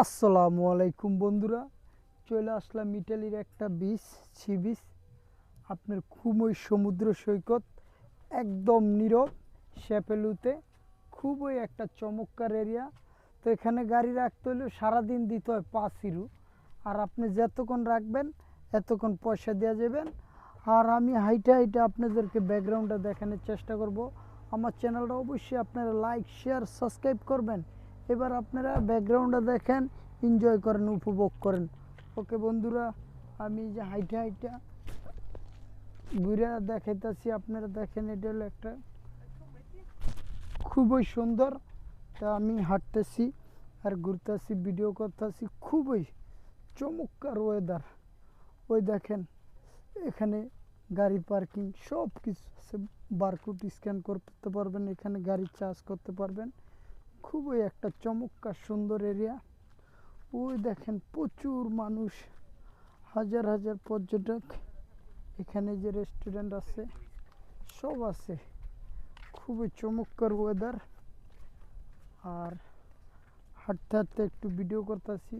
আসসালামু আলাইকুম বন্ধুরা, চলে আসলাম ইটালির একটা বিচ, সি বিচ। আপনার খুবই সমুদ্র সৈকত, একদম নীরব, শ্যাপেলুতে খুবই একটা চমৎকার এরিয়া। তো এখানে গাড়ি রাখতে হলে সারাদিন দিতে হয় 5 ইউরো, আর আপনি যতক্ষণ রাখবেন এতক্ষণ পয়সা দেওয়া যাবেন। আর আমি হাইটে হাইটে আপনাদেরকে ব্যাকগ্রাউন্ডটা দেখানোর চেষ্টা করব। আমার চ্যানেলটা অবশ্যই আপনারা লাইক, শেয়ার, সাবস্ক্রাইব করবেন। এবার আপনারা ব্যাকগ্রাউন্ডটা দেখেন, এনজয় করেন, উপভোগ করেন। ওকে বন্ধুরা, আমি যে হাইটে হাইটে ঘুরে দেখাইতেছি, আপনারা দেখেন। এটা হলো একটা খুবই সুন্দর। তা আমি হাঁটতেছি আর ঘুরতেছি, ভিডিও করতেছি। খুবই চমৎকার ওয়েদার। ওই দেখেন, এখানে গাড়ি পার্কিং সব কিছু আছে। বারকোড স্ক্যান করতে পারবেন, এখানে গাড়ি চার্জ করতে পারবেন। খুবই একটা চমৎকার সুন্দর এরিয়া। ওই দেখেন প্রচুর মানুষ, হাজার হাজার পর্যটক। এখানে যে রেস্টুরেন্ট আছে সব আছে। খুবই চমৎকার ওয়েদার। আর হাঁটতে হাঁটতে একটু ভিডিও করতেছি।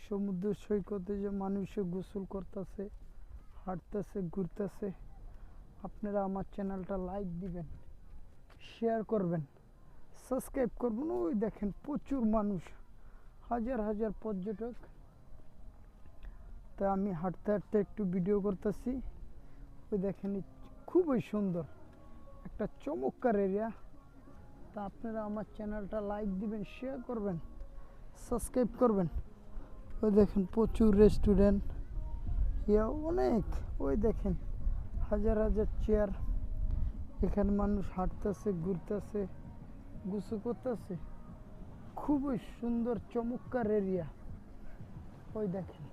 সমুদ্র সৈকতে যে মানুষে গোসল করতেছে, হাঁটতেছে, ঘুরতেছে। আপনারা আমার চ্যানেলটা লাইক দিবেন, শেয়ার করবেন, সাবস্ক্রাইব করবেন। ওই দেখেন প্রচুর মানুষ, হাজার হাজার পর্যটক। তা আমি হাঁটতে হাঁটতে একটু ভিডিও করতেছি। ওই দেখেন খুবই সুন্দর একটা চমৎকার এরিয়া। তা আপনারা আমার চ্যানেলটা লাইক দিবেন, শেয়ার করবেন, সাবস্ক্রাইব করবেন। ওই দেখেন প্রচুর রেস্টুরেন্ট, ইয়া অনেক। ওই দেখেন হাজার হাজার চেয়ার। এখানে মানুষ হাঁটতেছে, ঘুরতেছে, গোসল করতেছে। খুবই সুন্দর চমৎকার এরিয়া। ওই দেখেন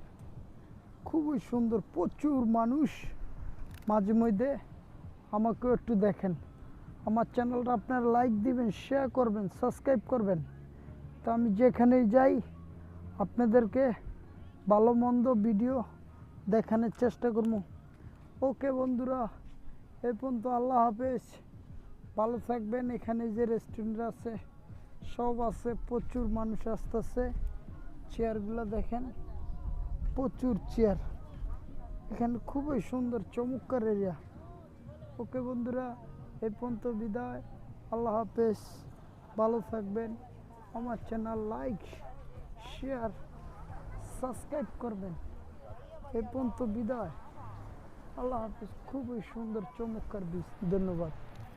খুবই সুন্দর, প্রচুর মানুষ। মাঝে মধ্যে আমাকেও একটু দেখেন। আমার চ্যানেলটা আপনারা লাইক দিবেন, শেয়ার করবেন, সাবস্ক্রাইব করবেন। তো আমি যেখানেই যাই আপনাদেরকে ভালো মন্দ ভিডিও দেখানোর চেষ্টা করবো। ওকে বন্ধুরা, এই পর্যন্ত। আল্লাহ হাফেজ, ভালো থাকবেন। এখানে যে রেস্টুরেন্ট আছে সব আছে, প্রচুর মানুষ আসতেছে। চেয়ারগুলো দেখেন, প্রচুর চেয়ার। এখানে খুবই সুন্দর চমৎকার এরিয়া। ওকে বন্ধুরা, এই পর্যন্ত বিদায়। আল্লাহ হাফেজ, ভালো থাকবেন। আমার চ্যানেল লাইক, শেয়ার, সাবস্ক্রাইব করবেন। এই পর্যন্ত বিদায়। আল্লাহ হাফেজ। খুবই সুন্দর চমৎকার বিচ। ধন্যবাদ।